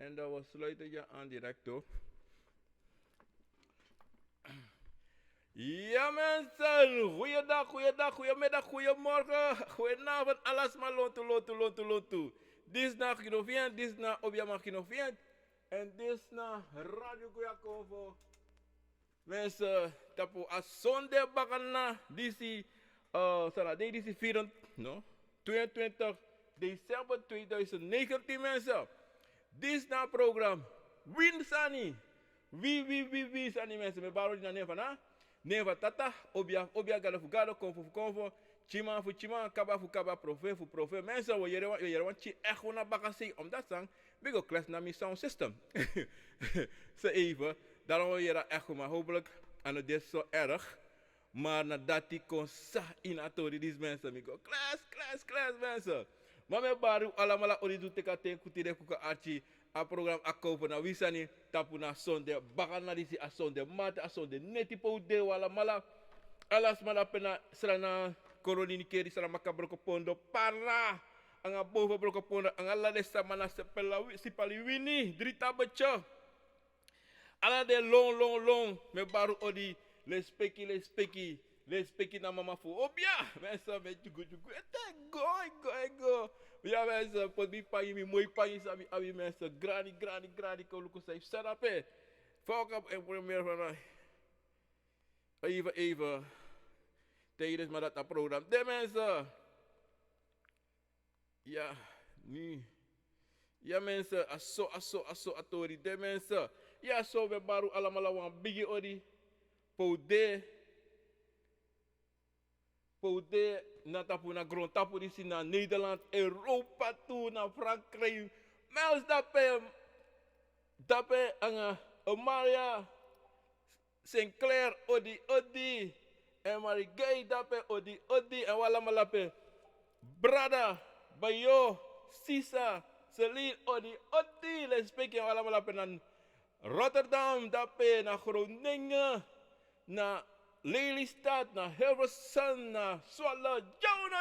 En dat was sluiten je aan direct hoor. Ja mensen, goeiedag, goeiedag, goedemiddag, goedemorgen, goedenavond, alles maar lontu, lontu, lontu, lontu. Dit is na Ginovien, dit is na Obiama Ginovien. En dit is na Radio Goeie mensen, tapu a zonde bakana, disi, sana, disi 4, no, 22 december 2019 mensen. Dit is na program, Win Sani. Wie, Sani mensen, me baro di na neva na. Neva tata, obia gada fu gada, konfo, chima fu chima, kaba fu kaba, profe fu profe. Mensen, we jere wan chi echt na bakasi, omdat sang, bigo kles na mi sound system. Ze even, daarom we jere echt maar hopelijk, en het is zo erg. Maar nadat die kon sa in atori dis mensen, migo kles mensen. Maar me baru alamala oridu teka ten kutire kuka archi a program a kopen na wisani tapu na sonde bakana disi a sonde mate a sonde neti po de wala mala alas mala pena serana koloni keri serana makabroko pondo para anga bovo broko pondo anga la de samana sepela sipali wini drita becho ala de long me baru odi les speki na mama fu obia mensa me jugu ete go ja mensen pot mi pangi mi mooi pangi sami abi mensen grani ko luko sai sarape fok op en premier van even tijdens maar dat program de mensen ja nu ja mensen aso atori de mensen ja so we baru alamala wan bigi odi Poude na tapu na grond tapu disi na Nederland, Europa toe, na Frankrijk. Mels dape anga Maria Sinclair odi en Marie Gay dape odi en wala malape Brada Bayo Sisa Celine odi les speki en wala malape na Rotterdam dape na Groningen na Lelystad, na Hilversum, na Swallow, Joan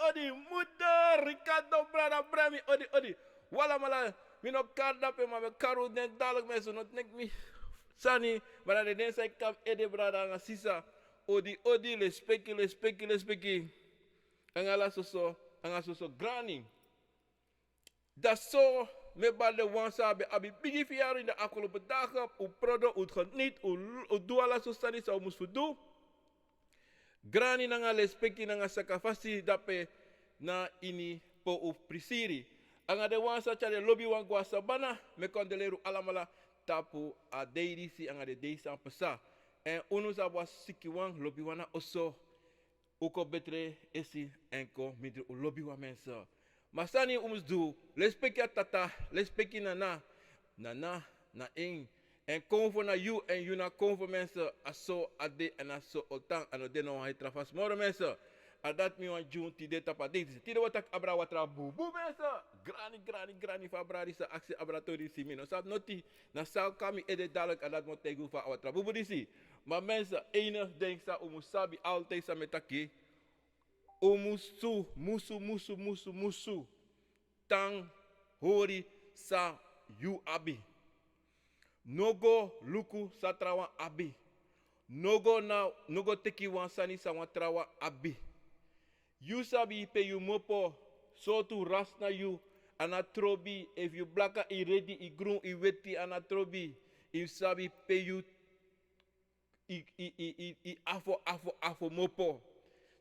odi, moeder, Ricardo, Brada, Bremi, odi. Wala mala, mi no karda pe ma me karu den dalek mensen, not nek mi sani, maar de den sai kam ede brada nga sisa, odi, le speki. Anga soso grani. Dat zo, me ba de wansa be abi bigi fiari in de afgelopen dagen, u prodo, u geniet, u doe alles zo sani zou moest doen. Grani nanga lespeki nanga sakafasi dape na ini po u prisiri. Anga de wansa chale lobby wangwa sabana, me kondeleru alamala tapu a deidisi anga de deisa pesa. En unu sabwa siki wang lobby wana oso, uko betre esi enko midri u lobby wa mensa. Masani umus do, lespeki a tata, lespeki na ing. En konvo na you en you na konvo mensen aso ade en aso otang en ode no hai trafas moro mensen. Adat mi wan jun ti de tapa dit. Ti de watak abra Watra Boeboe mensen. Grani fa abra disa aksi abratori si mino. Sab noti na sal kami ede dalek adat mo tegu fa Watra Boeboe disi. Maar mensen enig denk sa umusabi altijd sa metaki. Musu. Tang hori sa you abi. Nogo luku sa trawa abi. Nogo teki wansani sa wan trawa abi. You sabi pe you mopo so tu rasna you anatrobi if you blaka I ready I groen I weti anatrobi. You sabi pe you I afo mopo.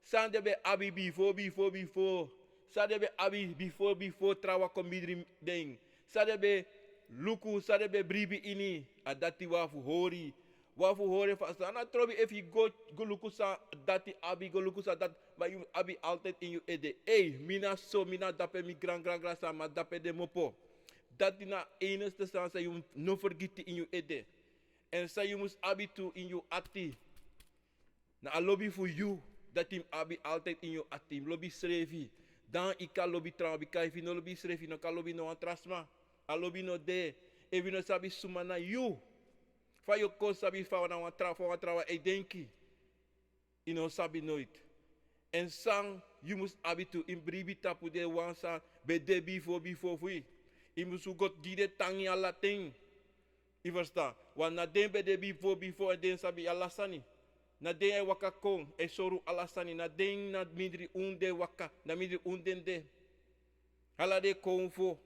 Sandebe abi before. Sadebe abi before trawa komidri ding. Sadebe luku sadebe bribi ini adati wafu hori fast ana trobi if you go luku sa dati abi go luku sa dat but you abi altijd in you ede mina dape mi gran sa ma dape de mopo dati na eneste sa you no forgiti in you ede en sa you must abi to in you ati na a lobby for you dat him abi altijd in you ati lobby srevi dan ika lobby trabi kai fi no lobby srevi no ka lobby no antrasma alobi no de, evi no sabi sumana you. Fa yo kon sabi fa wana wan trawa e denki. Ino sabi nooit. En sang, you must abi to imbribi tapu de wansa be de before fui. I musu got gide tangi ala ting. I versta. Want na den be de before en den sabi alasani. Na den e waka kong e soru alasani. Na den na midri unde waka. Na midri unden de. Hala de kong fo.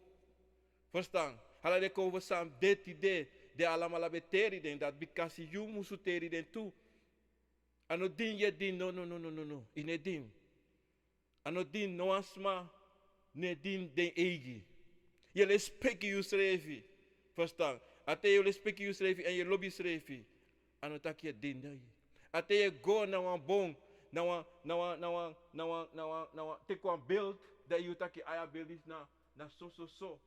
Verstaan? Hala de kong fo sam deti de. De alamala beteri den dat bikasi you musu teri den tu. Ano din ye din no. Ine din. Ano din no asma. Ne din den egi. Je le speki you srefi. Verstaan? Ate je le speki you srefi en je lobby srefi. Ano tak je din dai. Ate je go na wan bon. Na wan take one build. Dat je taki aya build is na so.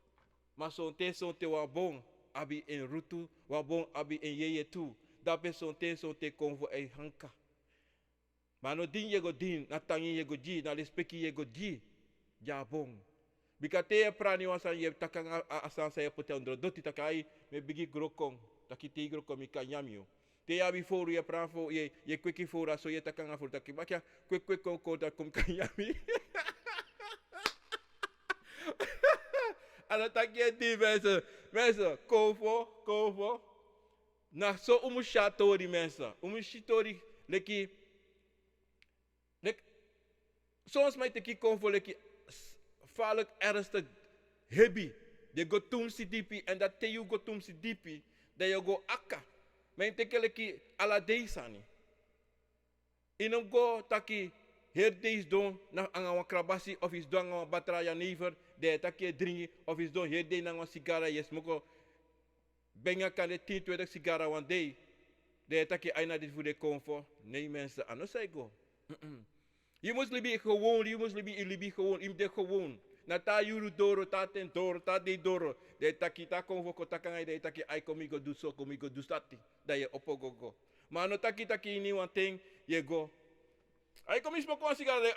Maar zo'n te wan bon. Abi en rutu. Wan bon abi en yeye tu. Dat be zo'n te kon voor ei hanka. Maar no din je go din. Na tangi je go ji. Na le speki je go ji. Ja bon. Bika te prani wasan ye takanga asan saya pote ondro doti takai me bigi grokong taki te grokong mika nyamio te abi foru ye prafo ye kweki fora so ye takanga for taki makia kwek ko da kom kanyami ana taki di mensa kofo na so umushatori mensa umushitori leki soms mij te kofo leki vaarlijk ernstig hebi. De go tumsi dipi en dat te you go tumsi dipi. Dat je go akka. Men tekeleki ala deisani. Inom go taki her deis don na angawa krabasi of is don angawa batra ya never. De taki dringi of is don her day na angawa sigara yes moko. Benga kan de 10-20 sigara one day. De taki aina dit voor de comfort. Nee mensen, anders zei go. Je moet libi gewoon, je moet libi gewoon, je moet gewoon. Na ta yuru doro, ta ten doro, ta de doro. De taki ta konvo ko takangai de taki ai komigo do so, komigo do stati. Da je opogogo. Maar no taki ni one thing, je go. Ai komi smoke one sigara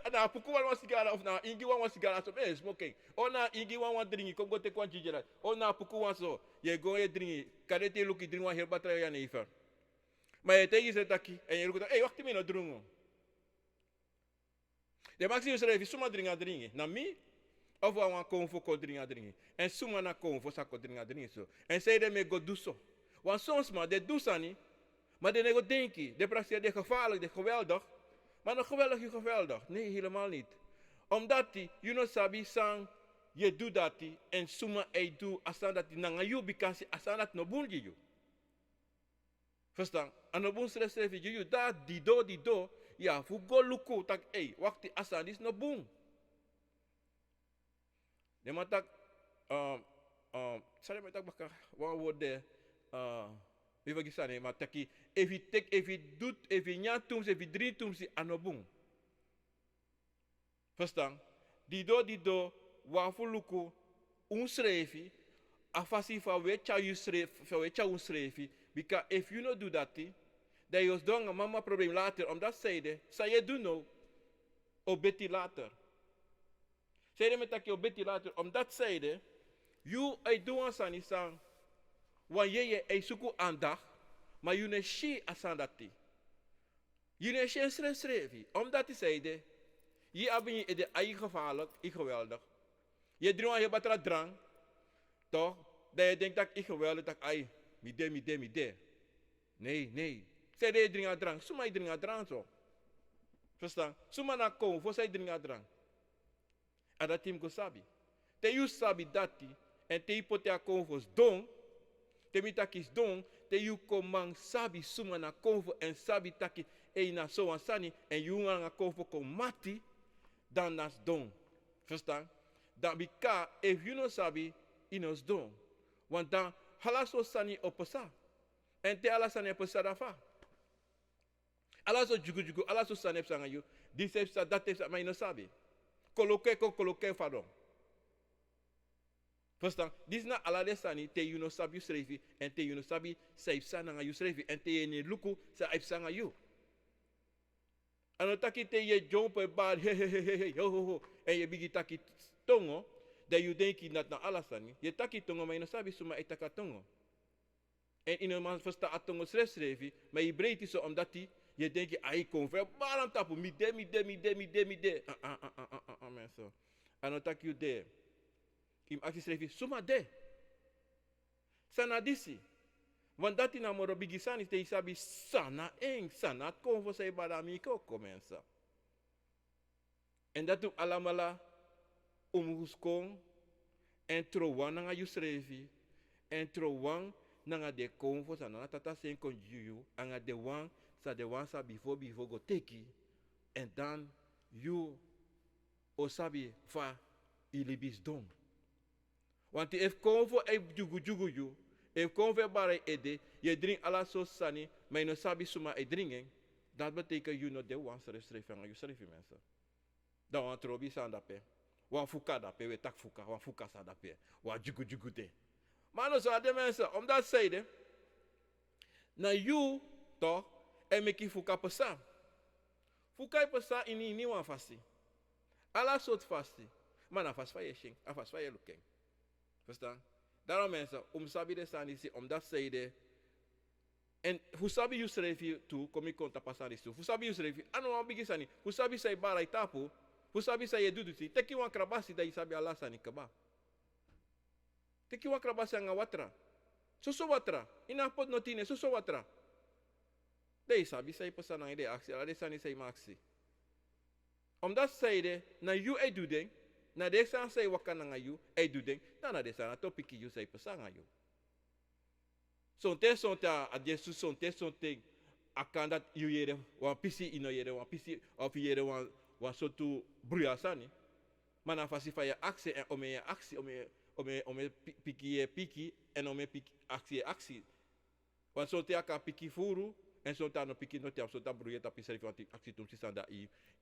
ada puku one sigara of na ingi one sigara so be smoking. O na ingi one drink, kom go te kwan jijera. O na puku one so, je go e drink. Kadete luki drink one herbatra ya neifer. Maar je tegen ze taki en je lukt, hey wacht me no drungo. De maximum schrijf suma dringa. Na mi of wa wan kon voor dringa. En suma na kon voor sa dringa so. En zei de me go do so. Want soms maar de do sani, maar de nego denki, de praxis de gevaarlijk, de geweldig. Maar nog geweldig. Nee, helemaal niet. Omdat die, you know sabi sang, je doet dat die en suma ei do asan dat die nanga you because asan dat no bunji you. Verstaan? En no bun schrijf you dat die do. Ja, voor go luku tak wakti asan is no boom. De man tak sorry maar tak baka one word there wie vergisane maar taki if you doet if you nya tums if you drie tums ano boom. Verstaan? Die do wa voor luku schrijfi afasi fa we cha un schrijfi because if you no do that dat je dan een mama probleem later, omdat zeiden, zou je doen nou, obeti later. Zeiden met dat je obeti later, omdat zeiden, je doet aan zijn sang, wanneer je zoekt aandacht, maar je niet zie aan dat die. Je niet zie een schrijven, omdat die zeiden, je hebt je de eigen gevaarlijk, ik geweldig. Je drinkt je batra drang, toch? Dat je denkt dat ik geweldig, dat ik, midde. Nee. Zij de dringa drang, suma dringa drang zo. Verstaan? Suma na kom, voor zij dringa drang. En dat team go sabi. Te you sabi dati, en te you pote a kom voor don, te mi takis don, te you komang sabi suma na kom voor en sabi taki na so an sani, en you na kom voor komati, dan nas don. Verstaan? Dan bika, if you no sabi, inos don. Want dan, halaso sani oposa. En te alasani oposa dafa. Alaso jugu, alaso sanep sanga you. This epsa, that epsa, maar je no sabi. Koloke fadon. Verstaan? Dit na alade sani, te you no sabi srefi, en te you no sabi saip sanga you srefi, en te ye ne luku sa ep sanga you. Ano taki te ye jump e bad, ho, en je bigi taki tongo, dat you denki dat na alasani, je taki tongo, maar je no sabi suma etaka tongo. En in een man versta atongo srefi, maar je breed is zo omdat die je denkt, ai kom ver, balam tapu, mide. Mensen. En dan tak you there. Im aksi schreef suma de. Sana disi. Want dat in amoro bigisani te isabi sana eng sana konvo sa ibadamiko komensa. En dat tu alamala umhuskong en trowan nga yu schreef en trowan nga de konvo sa na tata sen kon yu anga de wan sa before go teki en dan you osabi fa ilibis dom. Want if konvo e jugu you, if konvo bare ede, je drink ala so sani, maar no sabi suma e drinken, dat betekent you no de wan schreef anga you schreef mensen. Dan wan trobi sa dape. Wan fuka dape, we tak fuka, wan fuka sa dape. Wan jugu de. Maar no so de mensen, omdat zeiden, na you toch, en meki fuka pesa. Fuka pesa ini wan fasti. Alla soort fasti. Maar na fast van je shing, afast van je looking. Verstaan? Daarom mensen, sabi de sani si, omdat zeiden, en hoe sabi you schreef je toe, kom ik konta pasani toe. Hoe sabi you schreef je, ano wan bigi sani, hoe sabi say barai tapu, hoe sabi say duduti, teki wan krabasi da isabi ala sani kaba. Teki wan krabasi anga watra. Suso watra, ina pot notine, suso watra. De isabi say pasanang ide aksi, ala de sani say maxi. Omdat zeiden, na you e dudeng, na de san say wakana nga you e dudeng, na de san topiki you say pasanga you. Sonte a Jesu sonte akan dat you yere wan pisi ino yere wan pisi of yere wan sotu bruyasani. Mana fasi fa ya aksi en ome aksi ome piki en ome piki aksi. Wan sonte aka piki furu en sonta no piki no tiap sonta bruye tapi servi anti aksi tum si sanda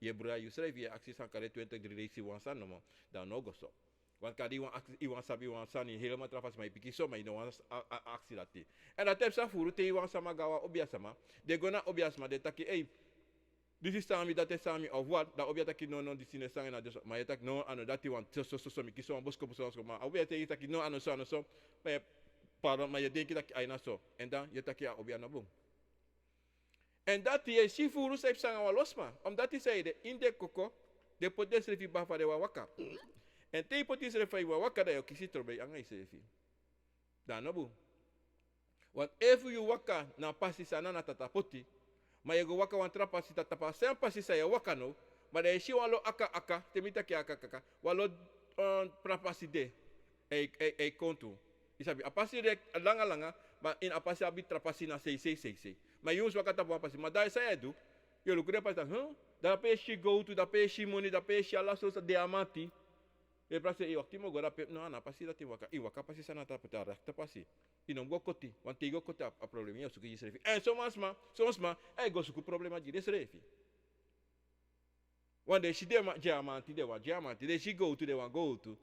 ye bruya you servi aksi sankare 23 reisi wan san no dan no goso. Want kadi wan sabi wan sani helemaal trafas mai piki so mai no wan aksi lati. En dat tep sa furu te wan sama gawa obiasama. De gona obiasma de taki this is sami dat is sami of what da obia taki no disine sang na dus mai tak no ano dati wan so mi kiso wan bosko ma obia te taki no ano so mai pardon mai denki taki aina so. En dan je taki obia na bom. En dat die si furu sep sang wan losma. Omdat hij zei in de koko de potes refi bafa de waka. En te potes refi waka da yo kisi trobe anga sefi. Dan no bu. Want if you waka na pasi sana na tatapoti, maar je go waka wan trapasi tatapa sem pasi sa ya waka no, maar de si walo aka temita ki aka walo trapasi de kontu. Isabi apasi de langa maar in apasi abi trapasi na sei. Maar jongens waka tapo apasi, maar daar sa edu, yo lukure pas da, da peixe go to da peixe money da peixe ala so diamanti. E praxe e wakti mo gora pe no ana pasi da ti waka. I waka pasi sana tapota rekta pasi. Inom go koti, want te go koti a problema yo suki yisrefi. En soms ma go suku problema di desrefi. Want de shi de diamanti de wa diamanti, de shi go to de wa go to.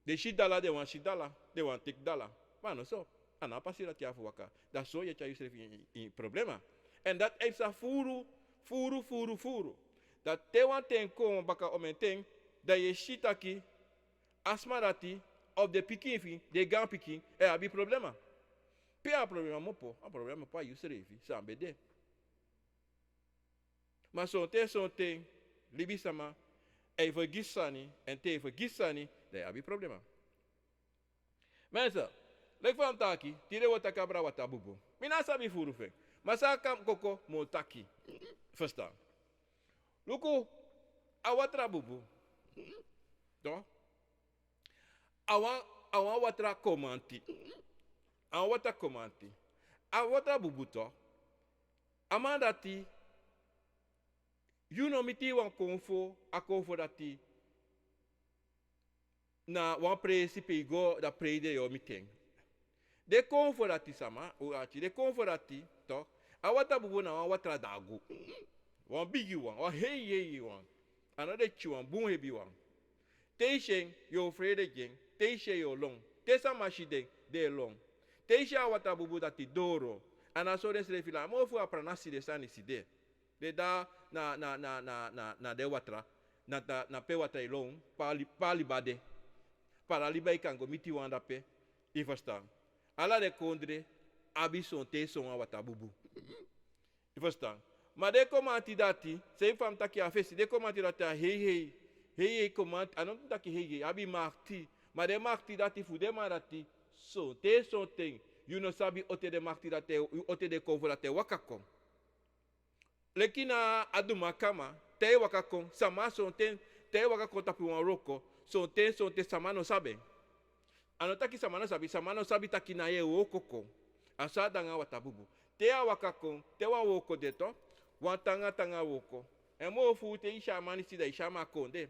De shi dala de wa shi dala, de wa tik dala. Mano so, ana pasi da ti afu waka. Da so ye cha yisrefi in problema. En dat heeft sa furu. Dat te wan ten kom baka omenteng, da ye shitaki asmarati of de pikin de gan pikin abi problema. Pe a problema mopo, a problema pa yusrefi, sambe de. Maar sonte libisama e vergisani en te vergisani de abi problema. Mensen, lek van taki, tire wata kabra wata bubu. Mina sabi furu fe. Masaka koko motaki. Verstaan. Luku a Watra Boeboe. Toch? Awa Watra Kromanti. A Watra Boeboe toch? Amandati you no miti wan konfo a konfo dati na wan principe go da preide yo meeting. De konfo dati sama, de konfo dati toch? A Watra Boeboe na wan Watra dagu. Wan bigi wan hey wan. Another chuan boom hebi wan. Teisheng yo frede jeng, teishe yo long. Tesa mashideng de long. Teisha Watra Boeboe dati doro. Ana so den srefila mo fu apranasi de sani side. De da na de watra na pe watra long pali bade. Para liba ikango miti wan dape. I verstaan. Ala de kondre abi son te son Watra Boeboe. I verstaan. Maar de Kromanti dati, sei fam taki afesi, de Kromanti dati hey, Kromanti, anon taki hey, abi marti, Maar de makti dati fu de marati so te so ting. You no sabi ote de makti dati ote de konvo dati wakakon. Lekina aduma kama te wakakon sama so ten te wakakon tapi wan roko so te sama no sabe. Anotaki sama no sabi taki na ye wokoko. Asa danga Watra Boeboe. Te wakakon te wa woko deto wan tanga woko. Emo fu te isha mani sida isha makonde.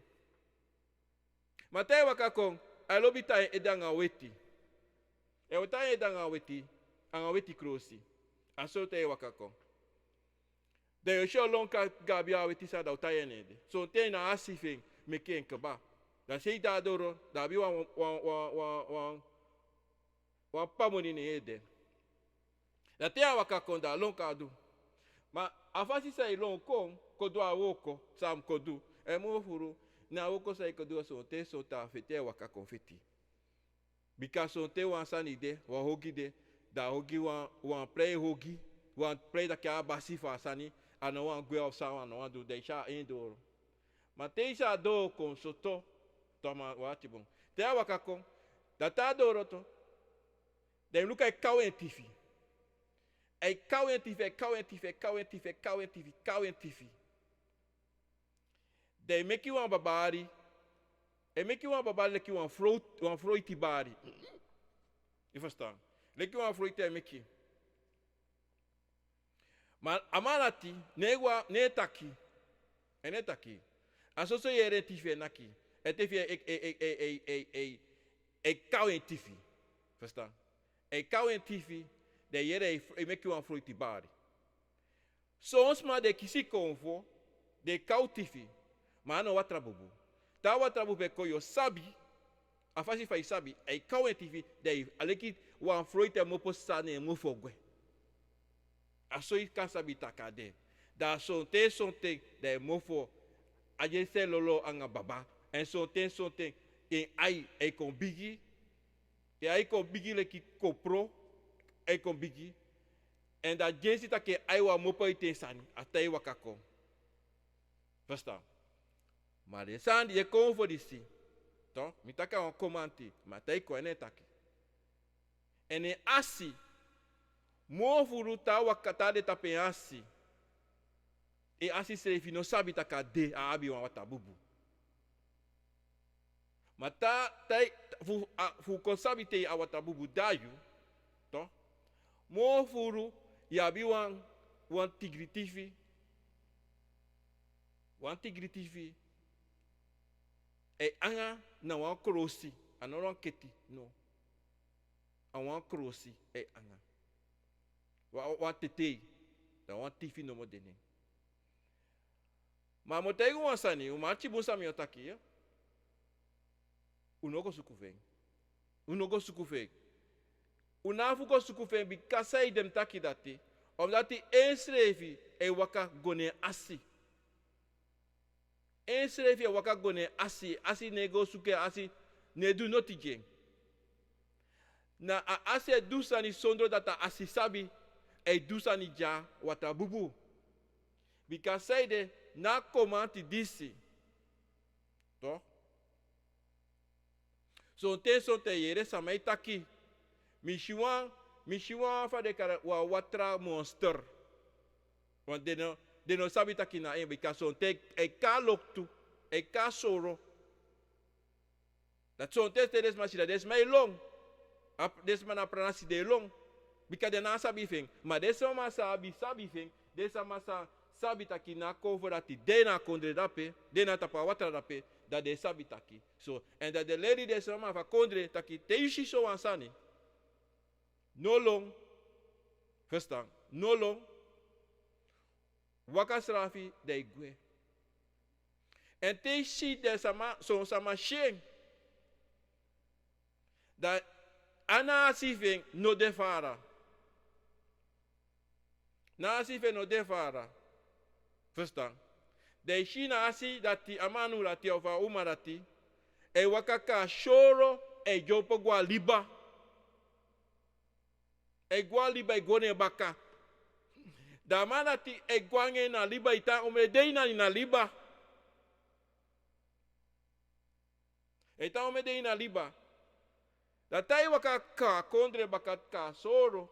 Ma te wakakon alobita edanga weti. E wata edanga weti anga weti krosi. Aso te wakakon. De yo show long gabia weti sa da utaye nede. So te na asifing meke nkaba. Da sei da doro da bi wan pamoni ne ede. Da te wakakon da long kadu. Ma afasi sa long kon kodo awoko sam kodu. E mo furu na woko sa kodu so te so ta fete wakakon feti. Because so te wan sanide wa hogi de da hogi wan play hogi wan play da ka basifa sani ano wan gwe of sawa no wan do de sha indoro. Ma te isha do kon soto toma wati bon. Te wakakon da ta doro to. De luka e kawen tifi. E kawen tifi. De make you wan babari. E make you wan babari like you wan fruity bari. You understand? Like you wan fruity make you. Ma amanati ne taki. Ene taki. Asoso yere tifi naki. E tifi e kawen tifi. Understand? E kawen tifi de yere e make you wan fruity bari. So onsma de kisi konvo de kau tifi. Ma ano Watra Boeboe. Ta Watra Boeboe ko yo sabi. Afasi fa sabi e kawen tifi de aleki wan fruity mo posane mo fogwe. Aso i kan sabi takade. Da sonte de mofo aje se lolo anga baba. En sonte en ai e kon bigi. E ai kon bigi le ki kopro e kon bigi. En da jensi take ai wa mopo ite sani atai wakako. Versta. Maar de sandi je kon voor disi. To, mitaka on Kromanti, maar tai ko ene taki. Ene asi mo furuta wakata de tape asi. E asi sefi no sabi taka de a abi wan Watra Boeboe. Mata tai fu konsabi te a Watra Boeboe dayu. To. Mo furu ya bi wan tigritifi. Wan tigritifi. E anga na wan krosi. Anoran keti no. A wan krosi e anga. Wa tete da wan tifi no mo dene. Ma motei wan sani, o machi bunsa mi otaki ya. Unogo sukuveng. Unafu ko sukuveng bi kasai dem taki dati. Omdat die ensrevi e waka gone asi. Ensrevi e waka gone asi. Asi nego suke asi ne du noti jeng. Na asi e du sani sondro data asi sabi e du sani ja Watra Boeboe. Because say de na Kromanti disi. Toch? So te yere samai taki. Mishiwan fa de kara wa Watra monster. Want de no sabi taki na en because so te e ka loktu, e ka soro. Dat so te des masida des mai long. Des mana pranasi de long. Because de na sabi fing, ma des ma sabi fing, des ma sabi taki na cover dati de na kondre dape, de na tapa Watra dape, dat de sabi taki. So, and that the lady des ma fa kondre taki te yushi so ansani. No long, verstaan, no long, wakasrafi de igwe. En te shi de sama sheng, dat ana asifeng no defara. Na asifeng no defara. Verstaan. De shi na asi dati amanu lati ofa umarati, e wakaka shoro e jopo gwa liba. Egwali by gone baka. Da manati egwange na liba ita umedeina na liba. Ita umedeina liba. Da tai waka ka kondre bakat ka soro.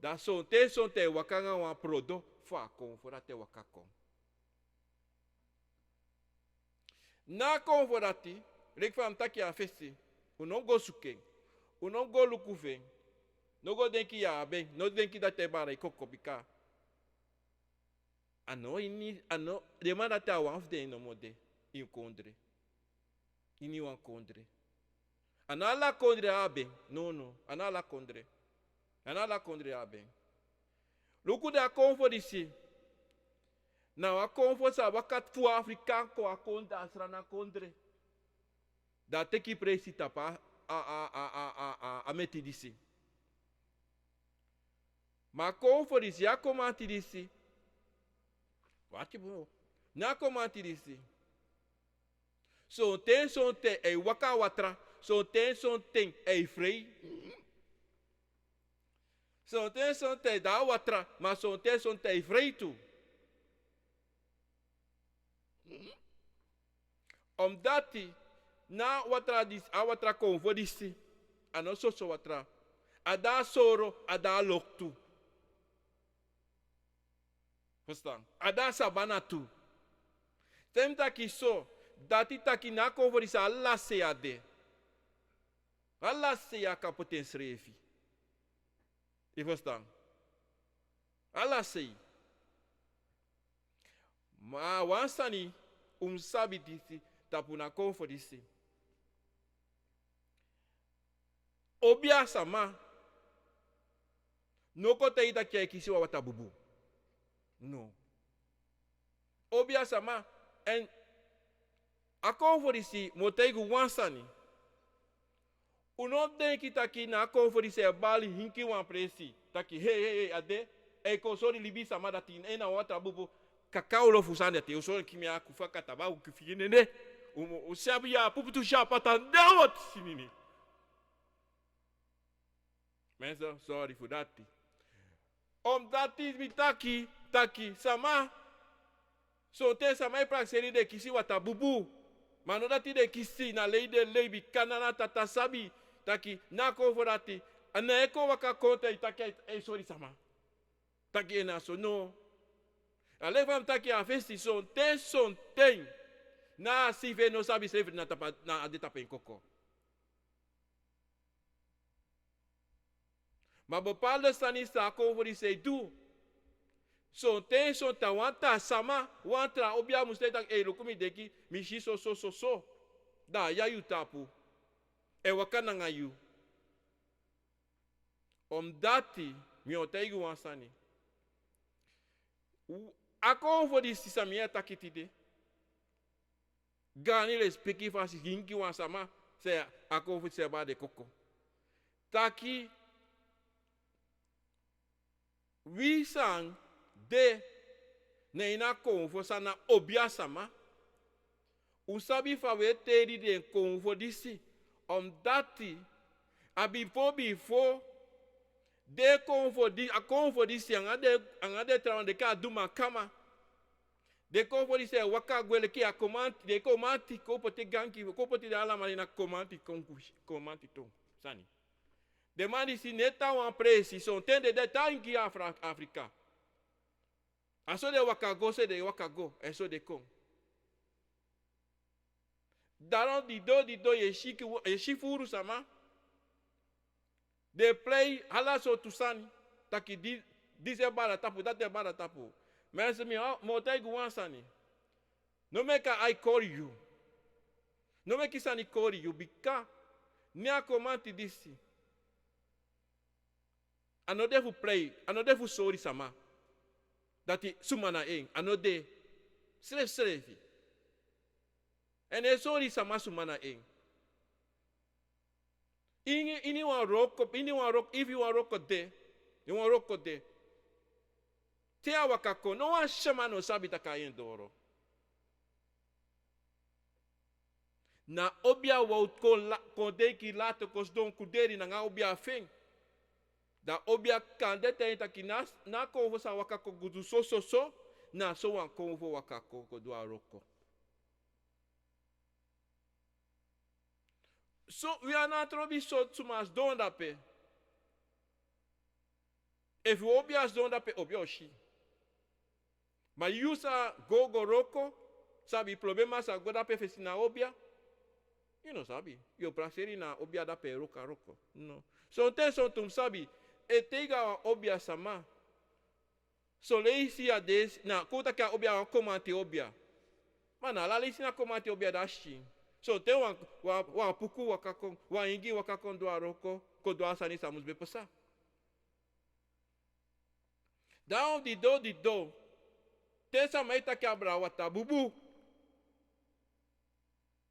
Da sonte waka nga wan prodo fa kon for te waka kon. Na kon for dati, rek fam taki a festi. Unon go suken. Unon go lukuven. No go denki ya ben. No denki da te bara ikoko bika. Ano demanda te awan of de no mode. In kondre. Ini wan kondre. Anala kondre aben. No. Anala kondre. Anala kondre aben. Luku da kon for disi. Na wa kon for sa wakat fu Afrika ko akonda asrana kondre. Da teki presi tapa a meti disi. Ma kon for disi ya Kromanti disi. Wati bro. Na Kromanti disi. Son te e waka watra. Son te e frei. Son te da watra. Ma son te e frei tu. Omdat na watra dis a watra kon for disi. Ano so watra. Ada soro, ada loktu. Verstaan? Ada sabana tu. Tem taki so. Dati taki na kon for disi alla se ade. Alla se ya ka poten srefi. E verstaan? Alla se. Ma wansani sabi disi tapu na kon for disi. Obia sama. No kote ita kia kisi wa Watra Boeboe. No. Obia sama. En akon for disi moteigu wansani. Uno denki taki na akon for disi bali hinki wan presi. Taki hey ade. E konsori libi sama dati na Watra Boeboe. Kakao lo fusande te. Usori kimia kufa kataba ukifine ne. Usabi ya puputu shapata ndawat sinini. Mensen, sorry for that. Omdat mi taki sama. So te sama prakseri de kisi Watra Boeboe. Mano dati de kisi na leide leibi kanana tata sabi taki na ko for dati. Ana eko waka konta itaki sorry sama. Taki ena so no. Ale fam taki a festi son te. Na si ve no sabi srefi na tapa na adeta pen koko. Maar bepaalde stanista komen die zei doe. Son ta wanta sama wanta obia muste tak lokumi deki mishi so. Da ya yu tapu. E wakana ngayu. Omdati mi otaigu wansani. Akon for di sisamia takitide. Gani le speki fasi hinki wansama se akon for seba de koko. Taki we sang de neina konfo sana obia sama. Usabi fawe teri de konfo disi. Dati before de konfo disi angade trawan de ka duma kama. De konfo disi waka gwele ki a Kromanti ko pote ganki ko pote de ala marina Kromanti to sani. Demande si neta wan presi son tende de tangi Afrika. Aso de wakago se de wakago. Eso de kon. Daron di do yeshi furu sama. De play hala so tusani. Taki dize bara tapu, date bara tapu. Mensen mi motai guansani. No meka I call you. No meki sani call you. Bika. Ni a Kromanti disi. Anode fu play, anode fu sorry sama. Dati sumana anode slefi. Ene sorry sama sumana Ini wan rock, if you wan rock de, you wan rock de. Te awakako, no wan shama no sabi takayen doro. Na obia wout kon deki lato kos don kuderi na nga obia feng. Da obia kande te taki na konvo sa wakako gudu so na so wan konvo wakako ko do aroko. So we are not trobi so too much don dape. If we obias don dape obioshi. Mas usa gogo roko, sabe problema sa go dape fesina obia. You know sabe. Eu praxeri na obia dape roka roko. No. So tem so tum sabe. E teiga obia sama. So leisi a des na kota ka obia Kromanti obia. Mana la leisi na Kromanti obia dashi. So tem wa puku wakakon wa ingi wakakon do aroko ko do asani samus be pasa. Down di do. Tesa maita que abra Watra Boeboe.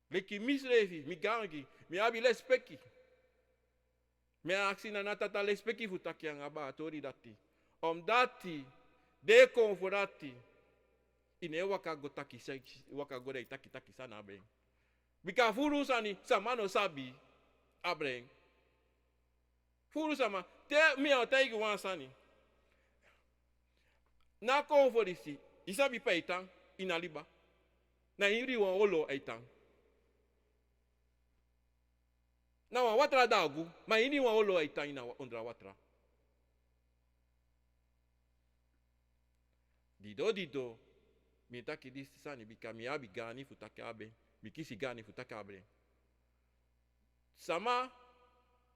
Leki mislevi, mi gangi, mi abi lespeki. Mi aksina natata lespeki futaki ang aba tori dati. Dati, de konforati. Ine wakagotaki wakagore taki sana abreng. Bika furu sani samano sabi abreng. Furu sama te mi otegi wansani. Na konforisi. Isabi pa itang inaliba. Na iri wan olo itang. Na wan Watra dagu, ma iri wan olo itang ina ondra Watra. Dido, mi taki disi sani bika mi abi gani futake abe, mi kisi gani futake abe. Sama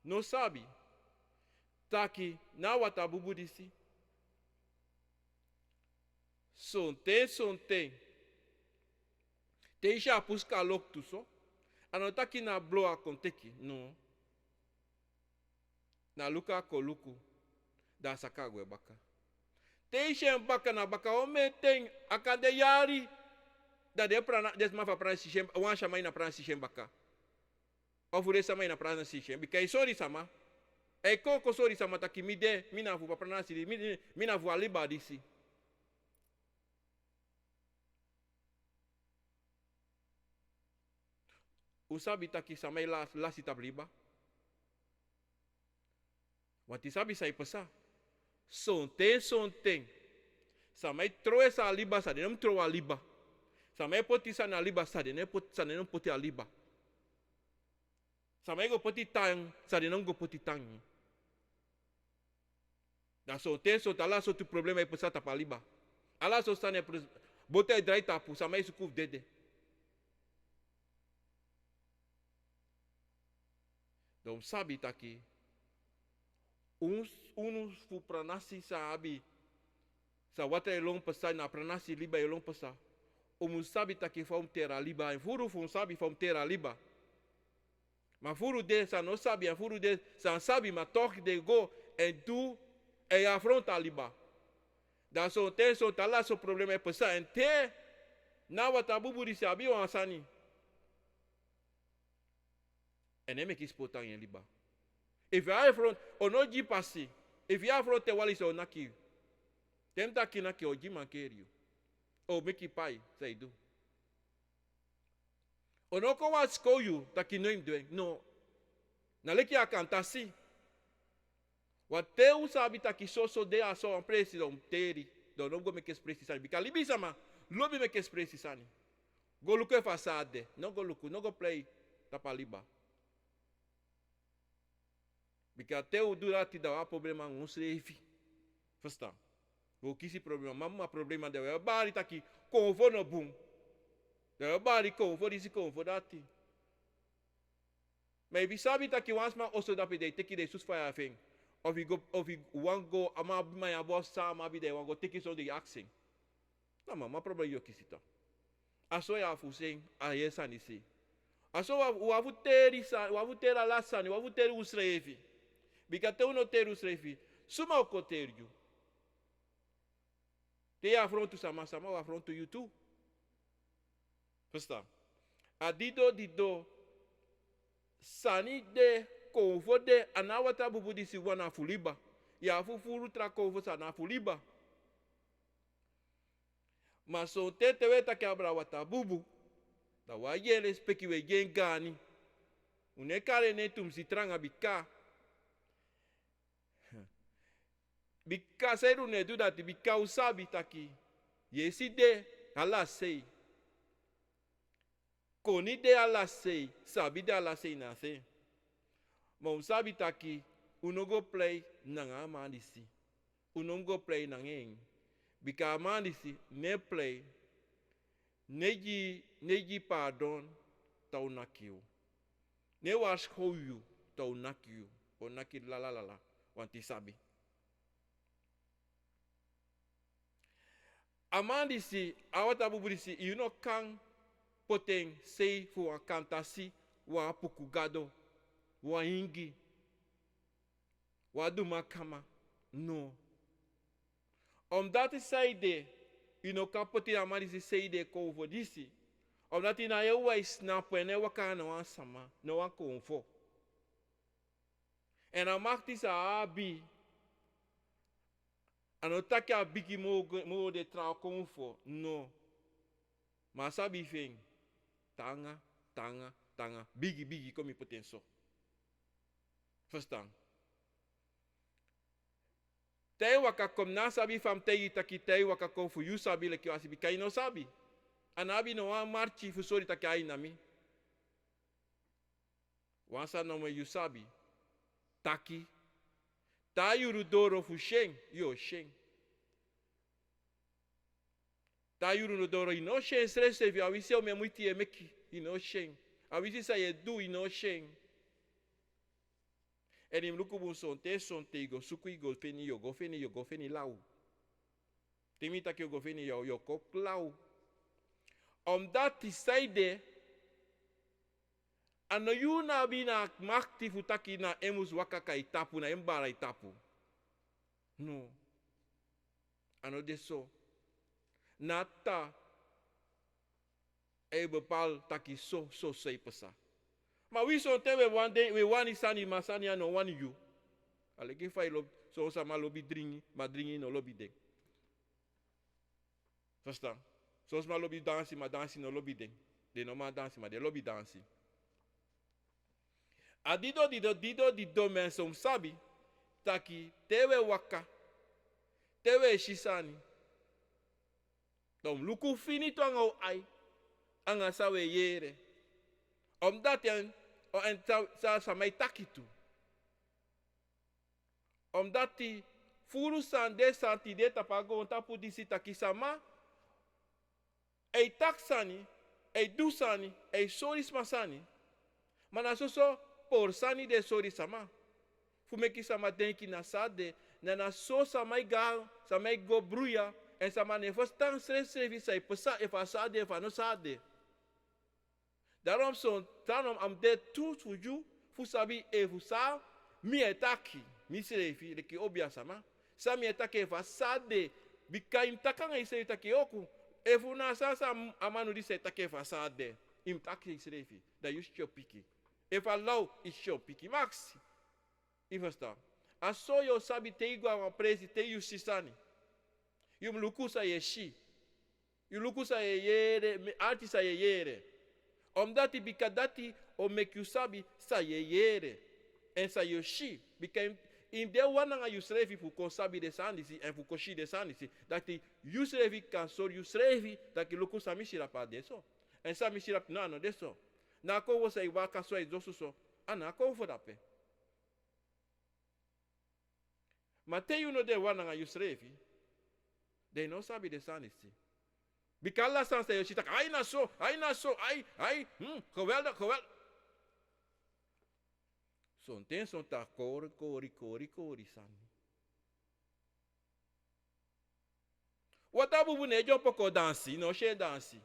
no sabi taki na Watra Boeboe disi. Sonte. Te isha puska lok tu so. Anotaki na bloa konteki. No. Na luka ko luku. Da sakagwe baka. Te isha baka na baka ome ten akade yari. Da de prana desmafa prana sishem. Wansha mai na prana sishem baka. Ofure sama na prana sishem. Bika isori sama. E koko sori sama taki mide. Mina vu pa prana siri. Mina vu aliba disi. Usabi taki samay la sitabliba. Wati sabi sa ipasa. Sonte. Samay troe sa aliba sa denom troa aliba. Samay poti sa na aliba sa denom poti aliba. Samay go poti tang sa denom go poti tang. Da sonte ala so tu problema ipasa tapaliba. Ala so sa ne bote drai tapu samay sukuf dede. Então sabe tá aqui. Uns fu pranasi sabe. Sa Watra elong pasa na pranasi liba elong pasa. Sabe tá aqui fom ter a liba. Furu fom sabe fom ter a liba. Mas furu de sa não sabe, furu de sa sabe ma toque de go e tu e afronta a liba. Da so te so tá lá so problema é pasa ente na Watra Boeboe disse abi o ansani. En hem ik potang in liba. If you are front, ono ji passi. If you are front, te wali so naki. Tenta ki naki o ji mankerio. O meki pai, say do. Ono ko wa sko you, taki no im doing. No. Na leki akantasi. Wat te usabi taki so de aso en presi do teri. Do no go meki expressi sani. Bika libi sama, lobi meki expressi sani. Go luku e fasade. No go luku, no go play tapaliba. Porque até o durante da problema não se refi. Fasta. O que esse problema, mamma problema deu é bari tá aqui, convo no boom. Deu bari convo disse convo dati. Mas vi sabe tá aqui once ma also da pede take the sus fire thing. Of we want go ama my boss sama bi de want go take so the action. Não, mamma problema eu que cita. Aso ya fusen a essa nisi. Aso o avuteri sa, o avutera lá sa, o avuteri os refi. Porque até o noteiro escreve, suma o coteiro. Te afronto sama o afronto YouTube. Está. A dido, sani de convo de Watra Boeboe disse wana fuliba. E a fufuru tra convo sa na fuliba. Mas o teteweta que abra Watra Boeboe. Da wa yele speki we gengani. Unekare netum sitranga bika. Bika seru ne do that bika usabi taki. Yesi de ala sei. Koni de ala sei, sabi de ala sei na sei. Mas sabe taki, uno go play nanga mandisi. Uno go play nangeng. Bika mandisi ne play, neji pardon, tau nakiu. Ne was hoyu, tau nakiu. O naki la la la la, wanti sabi. Amandisi, awata bubudisi, you know kang poteng sei fu a kantasi, wa pukugado, wa ingi, wa dumakama. No. Omdat zij de, you know, kapoti amandisi sei de ko voor disi. Omdat hij na je wa snappen en hij waka na wan sama, na wan konfo. En dan maakt hij sa abi. En dan tak je bigi mo de trouw konfo. No. Maar sabi fing. Tanga. Bigi, kom je potenso. Verstaan? Tei waka kom na sabi fam tei taki tei waka kom fu you sabi leki wasibi kai no sabi. Anabi no wan marchi fu sori taki ai nami. Wansa no me you sabi. Taki. Ta yuru doro fu sheng, yo sheng. Ta yuru no doro ino sheng stress vi awisi o me muiti e meki ino sheng. Awisi sa ye du ino sheng. En im lukubu sonte go sukui go feni lau. Timita ki go feni yo kok lau. Omdat die zijde ano yu na bina makti futaki na emus wakaka itapu na embara itapu. No. Ano deso. Nata e bepal taki so sei pesa. Maar wie zo'n te we wani sani masani ano wani you. Ale ki fai lob so sama lobi dringi, ma dringi no lobi ding. Verstaan? Zoals ma lobi dansi, ma dansi no lobi ding. De no ma dansi, ma de lobi dansi. A dido mensen sabi taki tewe waka, tewe shisani. Dom luku finito ang ai, ang sawe yere. Omdat yan, o en sa may takitu. Omdat ti furu sande santi de tapago tapu disi takisama, ei taksani, ei dusani, ei soris masani. Manasoso por sani de soris sama. Fumeki sama denki na sade, na so samai go bruya, en sama nefos tang service ei pesa efa sade efa no sade. Daarom am de toe voor jou, voor sabi e voor sa, mi etaki, mi serefi, de ki obia sama. Sa mi etaki e fa sade, bika im takanga i se etaki oku, e fu na sa amanu di se etaki e fa sade, im taki i serefi, da you piki. E fa lau i piki, maxi. I verstaan. Aso yo sabi te igwa wa presi te you sisani. Yum lukusa ye shi. You lukusa ye yere, artisa ye yere. Omdat die bikadati o mekusabi sa yeyere en sa yoshi became in de wana you srevi fu konsabi de sandisi en fu koshi de sandisi dat die you srevi kan so you srevi dat ki luku sa mishira pa deso en sa mishira no deso na ko wo sai waka so e dosu so ana ko fo dape Mateu no de wana you srevi de no sabi de sandisi. Bikala san sa yoshita, ai na so, geweldig. Son ten son ta kori san. Wata bubu ne jo poko dansi, no she dansi.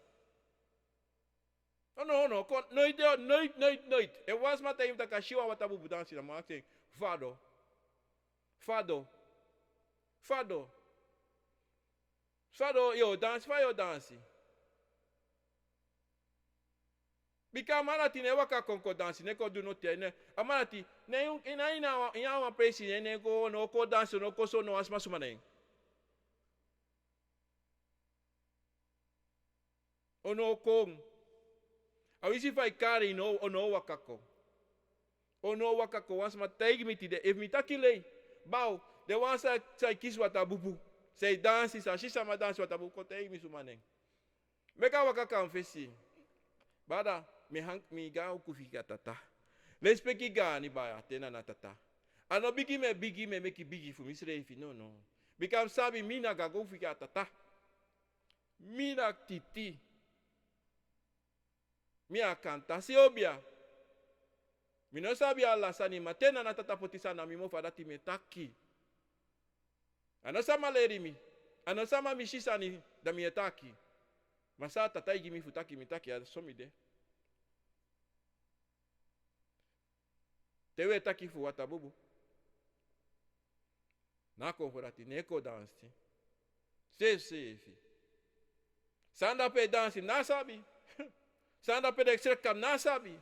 No, nooit. Het was maar tegen dat kashiwa wata bubu dansi, dan maak ik Fado, yo dansi. Bika amanati ne waka konko dansi, ne ko do no tene. Amanati, ne ina wa presi ne go no ko dansi no ko so no asma sumaneng. Ono kong. Awisi fai kari no ono wakako. Ono wakako asma tegi miti de if mitakile. Bau, de wansa sai kiswata bubu. Sei dansi sa shisha ma dansi watabu kote mi sumaneng. Meka waka kan fesi. Bada mi ga ukufika tata. Les peki gani baya tena na tata. Ano bigi me make bigi fu misrefi no no. Bikam sabi mina gago fika tata. Mina titi. Mia kanta si obia. Mino sabi Allah sani matena na tata potisana mimo fadati metaki. Ano sama lerimi. Ano sama mishisani da mietaki. Masa tata igimi futaki mitaki ya somide. Tewe taki fu Watra Boeboe. Na konforati neko dansi. Sefi. Sanda pe dansi na sabi. Sanda pe dexter kam na sabi.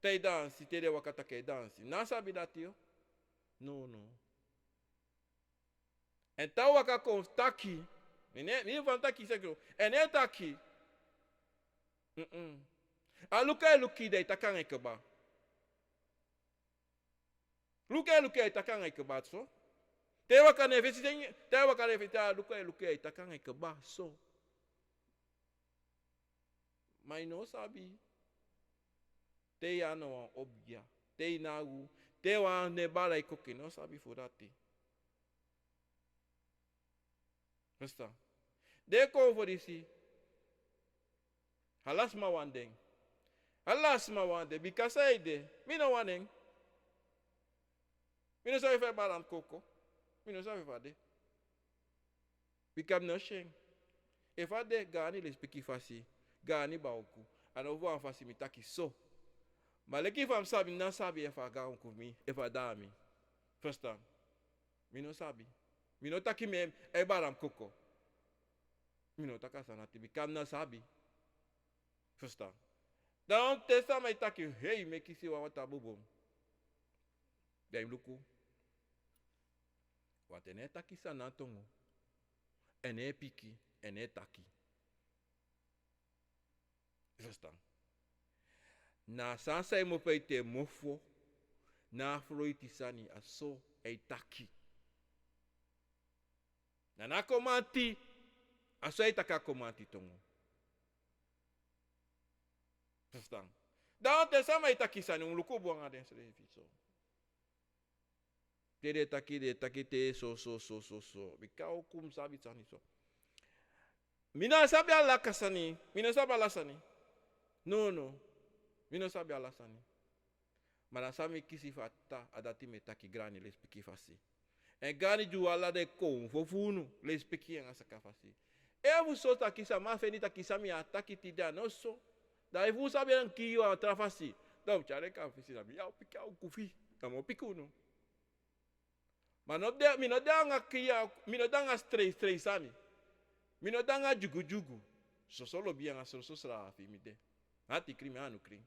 Te dansi, te de wakata ke dansi. Na sabi dati yo? No. En ta waka kon taki. Mi van taki sekro. En e taki. Aluka luki de takang ekeba. Luka takang ekeba so. Te waka ne vesi luka takang ekeba so. Mas não sabe. Te ano obia. Te nagu. Te wa nebala e koke. Não sabe furati. Está. De como disse. Halas mawandeng. Halas mawande. Bikasa ide. Mina waneng. Mina sabe faire balan koko. Mina sabe fade. Bikam no sheng. E fade gani les piki fasi. Gani baoku. Ano vo an fasi mitaki so. Mas leki fam sabe não sabe e fa gaon kumi. E fa dami. First time. Mi não sabe. Mi não taki mem e baram koko. Mi não taka sanati. Bikam não sabe. First time. Dan te sa mai taki hey me kisi wa Watra Boeboe. Dai luku. Watene taki sanatongo. Ene piki, ene taki. First time. Na sansa e mo peite mofo. Na afroiti sani aso e taki. Na Kromanti aso e taka Kromanti tongo. Verstaan? Dan te sama itaki sani un luku buang aden selevi so. Te taki te so. Bikau kum sabi sani so. Mina sabi ala kasani. Mina sabi ala sani. No. Mina sabi ala sani. Mana sami kisi fata adati metaki grani les piki fasi. En gani ju ala de kon fofunu les piki en asaka fasi. E vu so taki sama fenita kisami ataki tida no so. Daí vous sabem que eu atrafasi. Então, chare ka fisi na biau pika o kufi. Tamo pikuno. Mas não de, não danga kia, não danga stress sani. Não danga jugu. Solo bia nga so sra fi mi de. Ati crime anu crime.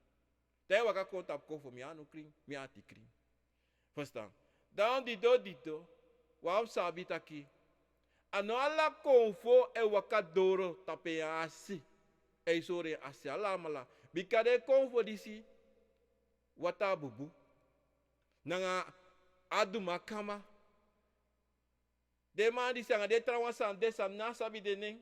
Te waka conta ko fo mi anu crime, mi ati crime. Verstaan? Dan dito. Wa sabi taki. Ano ala konfo e wakadoro tapeasi. E sore asi alamala. Bikade konfo disi. Watra Boeboe. Nanga adu makama. De man disi anga de trawasan de sam na sabi de neng.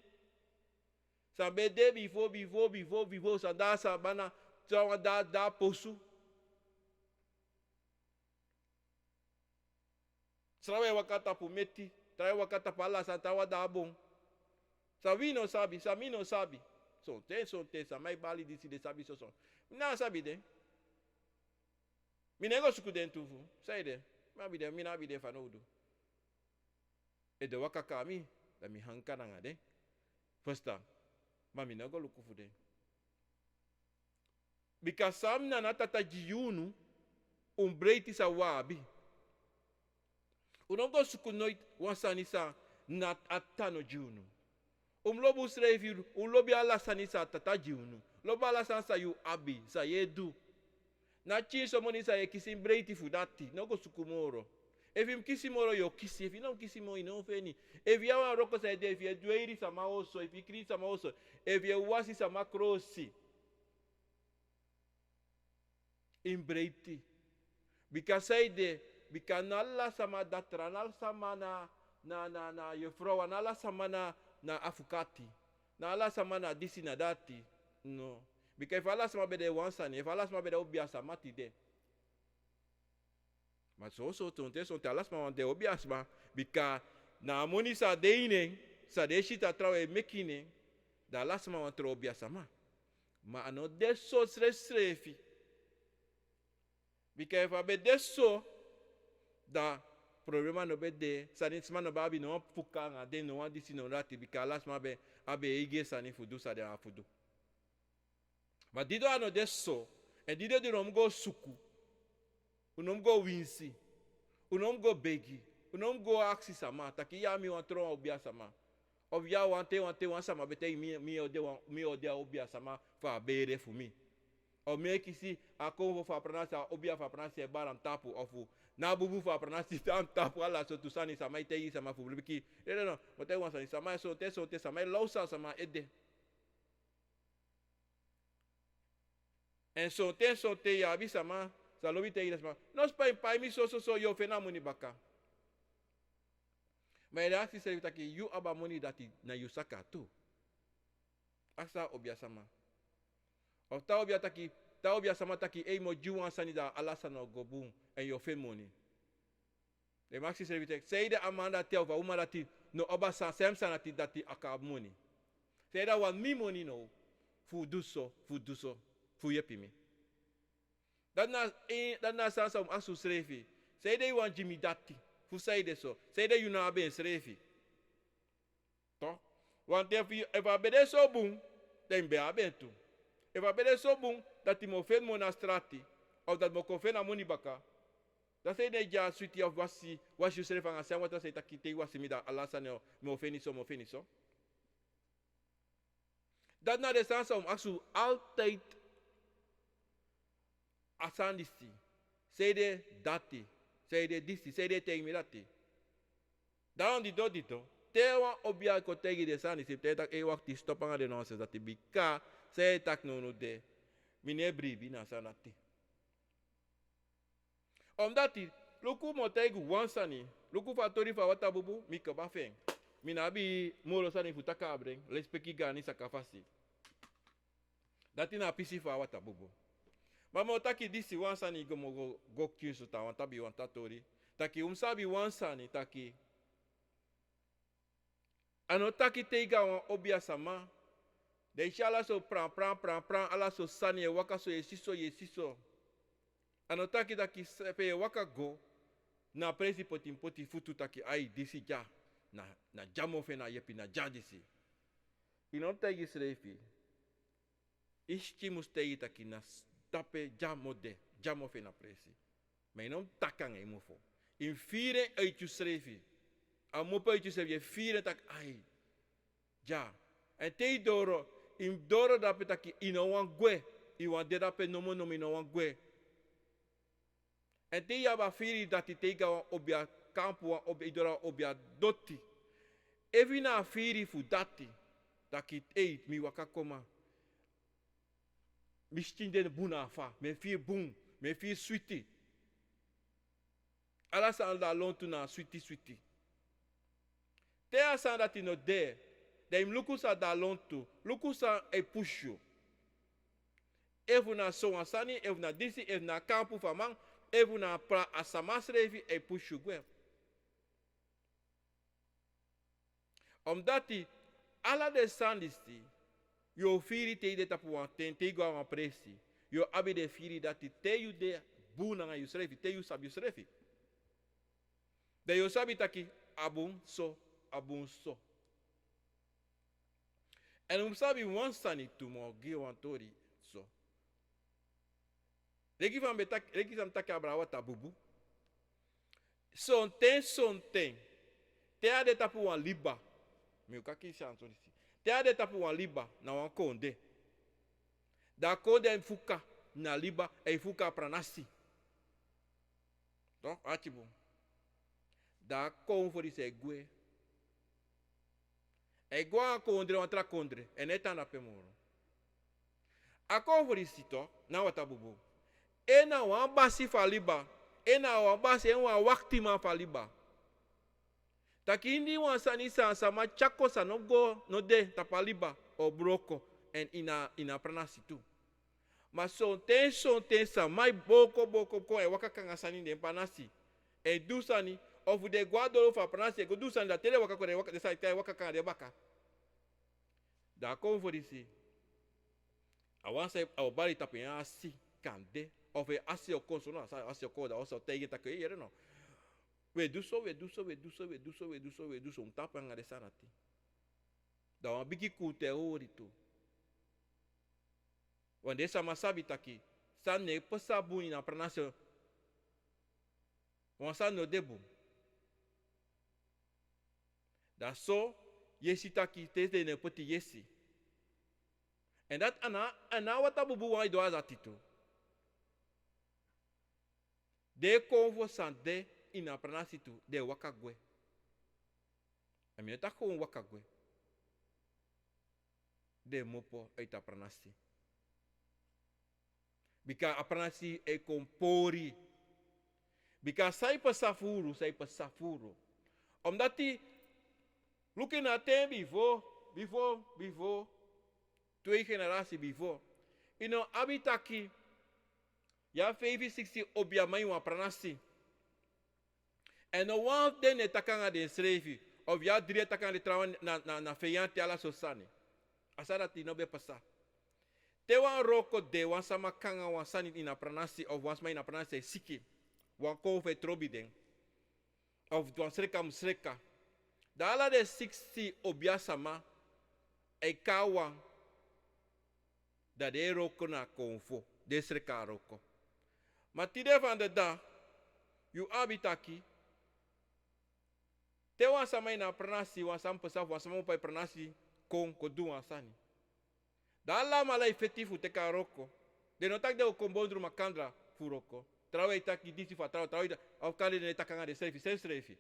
Sabe de before sa sabana trawa da posu. Trawe wakata pumeti. Trawe wakata pala sa tawa da bom. Sabi no sabi. So te sa mai bali disi de sabi so. Na sabi de. Mi nego suku den tufu. Sai de. Mi na bi de fanodu. E de wakaka mi. Da mi hanka na ngade. First time. Ma mi nego luku fu de. Because sam na natata jiunu. Breiti sa wabi. Unongo suku noit wansani sa nat atano jiunu. Lobo srevi, lobi ala sanisa tatajiunu. Lobo ala sansa yu abi, sa yedu. Na chinso moni sa ye kisim breiti fudati, no go sukumoro. If him kisimoro yo kisi, if you don't kisimo ino feni. If you are roko sa ede, if you dueri sama oso, if you kri sama oso, if you wasi sama krosi. In breiti. Because say de, because nalla sama datra, nalla sama na yofrowa, nalla sama na afukati. Na ala sama na disi na dati. No. Because if Allah sama bede wansani, if Allah sama bede obiasa mati de. Mas so tonte Allah sama de obiasma because na moni sa deine sa de shita trawe mekine da Allah sama wan tro obiasa ma. Ma ano de so srefi. Because if abe de so da problema no be de sani sma no babi no fuka nga de no wan disi no rati because Allah sama be abe ige sani fudu sa de afudu. But dido ano de so, and dido di rom go suku, unom go winsi, unom go begi, unom go aksi sama, taki ya mi wan tron obia sama. Obia wan sama bete mi ode obia sama fa bere fu mi. O me kisi ako fa pranasa obia fa pranasa baram tapu ofu. Na bubu fa pranasa tam tapu ala so tusani sama ite yi sama fu biki. No, mote wan sama so te sama lausa sama ede. En sonte ya bisama salobi te idasma. Nos pa mi so yo fena moni baka. Ma ida si se taki you aba moni dati na yusaka tu. Asa obia sama. O ta obia sama taki e mo juwan sanida alasa no gobun en yo fen moni. De maxi se vitek seide amanda telva uma dati no oba sa semsa dati aka moni. Seida wan mi moni no fu duso. Fu yepimi. Dat na sansa asu srefi. Say they want Jimmy dati. Fu say de so. Say they you na ben srefi. To. Want if a bede so boom, then be abentu. If a bede so boom, that mo fen mo na strati, of that mo kofen na moni baka. Dat say they ja sweetie of was you srefa nga sen what say takite wasi mi da alasa mo feni so. Dat na de sansa asu altijd asandisi, say de dati, say de disi, say de tegen me dati. Daarom dito, tewa obia ko tegi de sandisi, te tak e wakti stoppanga de nonsense dati bika, say tak no de, mine bribi na sanati. Dati, luku mo tegi wansani, luku fatori fa Watra Boeboe, mika bafeng. Minabi molo sani futaka abreng, lespeki gani sakafasi. Dati na pisi fa Watra Boeboe. Mama taki disi wansani go kyusu ta wantabi wantatori. Taki umsabi wansani taki. Ano taki teiga wan obia sama. De ishala so pran ala so sani e waka so yesiso. Ano taki sepe waka go na presi poti futu taki ai disi ja na jamo fe na yepi na ja disi. Inon tegi srefi. Iski mustei taki na tape jamo fe na presi. Maar non takang e mofo. In fire uit je srefi. A mopa uit je srefi. Fire tak ai. Ja. En te doro. In doro dape taki ino wan gwe. Iwan de dape nomo ino wan gwe. En te yaba firi dati tega wan obia kampu wan obia idora obia doti. Evi na firi fu dati. Taki eit mi wakakoma. Misschien den buna fa, me fi boom, me fi sweetie. Ala sa da lontu na sweetie. Te asa dat no de, im luku sa da lontu, luku sa e pushu. Evu na so ansani, evu na disi, evu na kampu famang, evu na pra asamasrevi e pushu gwe. Omdat ala de sandisti, yo firi te ide tapu wan te go wan presi. Yo abi de firi dati te yu de buna nga yusrefi, te yu sabi yusrefi. De yo sabi taki abun so. En sabi wan sani tu mo ge wan tori so. Regi sam taki abra Watra Boeboe. Son ten. Te ade tapu wan liba. Mi kaki chanso disi. Te ade tapu wan liba na wan konde. Da konde fuka na liba e fuka pranasi. Toch? Achibu. Da kon for dise gwe. E gwa kondre wantra kondre. E neta na pemoro. A kon for disi to na Watra Boeboe. E na wan basi fa liba. E na wan basi en wan wakti man fa liba. Taki indi wan sanisa sama chako sa no go no de tapaliba o broko en ina pranasi tu. Mas sonten sa mai boko ko e waka kanga sani de panasi. E du sani of de guado fa panasi go du sani da tele waka ko de waka de sai kai waka kanga de baka. Da kon for disi. Awan sai au bari tapi asi kande of e asi o konsono sa asi o koda o so tege ta ke yere no. We do so un tapa nga de sanati. Da wan bigi kute ori tu. Wande sama sabi taki sanne pesabu ina pranasio. Wan san no debu. Da so yesi taki tete ne poti yesi. En dat ana wata bubu wan do azatitu. De konvo sande ina pranasitu de wakagwe. Amineta ko wakagwe. De mopo eita pranasi. Bika apranasi e kompori. Bika sai pasafuru. Omdat looking at them before, 2 generaties before. You know, abitaki, ya 50-60 obiamai wa pranasi. En no one den etakanga de srevi, of ya 3 etakanga de trawan na feyante ala sosani. Asarati no be pasa. Te wan roko de wan sama kanga wan sani ina pranasi of wan sama ina pranasi siki. Wan kove trobiden. Of wan sreka. Da ala de 60 obia sama e kawan da de roko na konfo. De sreka roko. Maar tide van de dag, you abitaki, te wan sama ina pranasi, wan sama pesaf, wan sama upai pranasi, kon kodu wan sani. Da ala mala efetifu te ka roko. De notak de o kombondru makandra furoko. Trawe itaki disi fa trawe of kali ne takanga de srefi.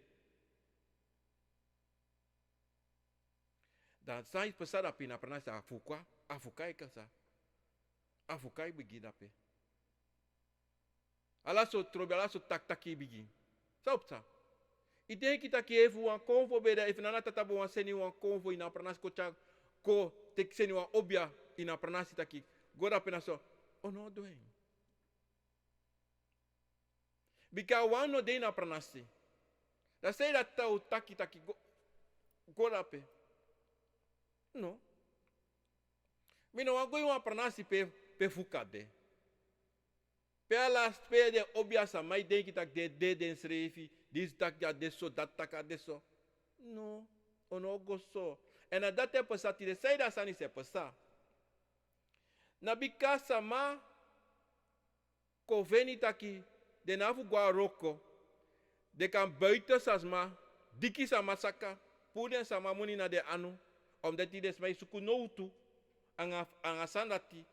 Dan sai pesada pina pranasi afukai kasa. Afukai begida pe. Ala so trobe, ala so tak-taki bigi. Saupsa. Ide kita kievu wan konvo beda, if nana tatabu wan seni wan konvo ina pranasi ko tek seni wan obia ina pranasi taki. Goda pena so, ono doen. Bika wan no de ina pranasi. Da sei dat tau taki goda pe. No. Mino wan goi wan pranasi pe fukade. Pelas pe de obiasa mai denki tak de den srefi, dis tak ja deso, dat taka deso. No, ono goso. En na dat pesati de sei da sani se pesa. Na bikasa ma koveni taki de nafu gua roko. De kan buiten sasma, diki sama saka, puden sama muni na de anu, omdat die des mai suku no utu, anga sandati,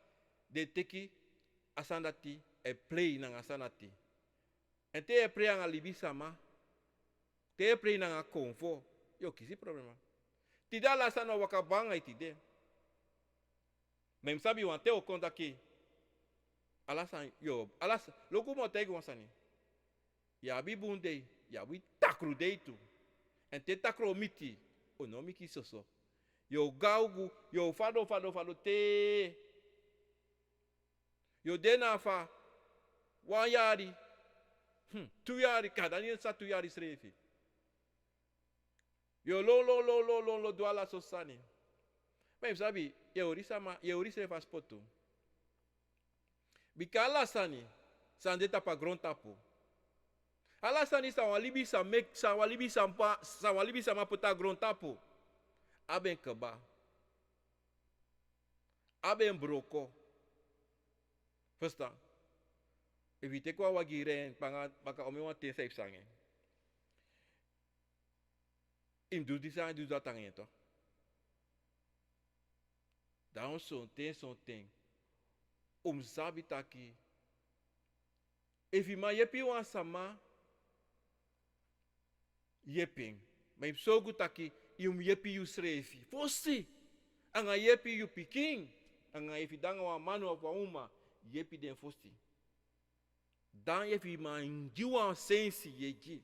de teki asandati, e play nanga sanati. En te e play anga libi sama, te e play nanga konfo, yo kisi problema. Tida la sana wakabanga itide. Mem sabi wan te o konta ki, alasan, loku mo tegi wansani. Ya bi bunde, ya bi takru deitu. En te takru miti, o no miki soso. Yo gaugu, yo fado te. Yo dena fa, 1 yari, 2 yari, kadani sa 2 yari srefi. Yo lo do ala sosani. Mem sabi, ye ori srefa spoto. Bika ala sani, sande tapa gron tapo. Ala sani sa walibi sa ma pota gron tapo. Aben keba. Aben broko. Verstaan? Evite kwa wagiren baka ome wan te safe sangen. Im doet die zijn, doet dat aan toch? Daarom zo'n ting. Sabi taki. Evi ma yepi wan sama. Yeping. Maar so goed taki. Yepi yu srefi. Fosi. Anga yepi yu piking. Anga evi danga wan manu of wan uma. Yepi den fosi. Dan evi ma njiwa sensi yeji.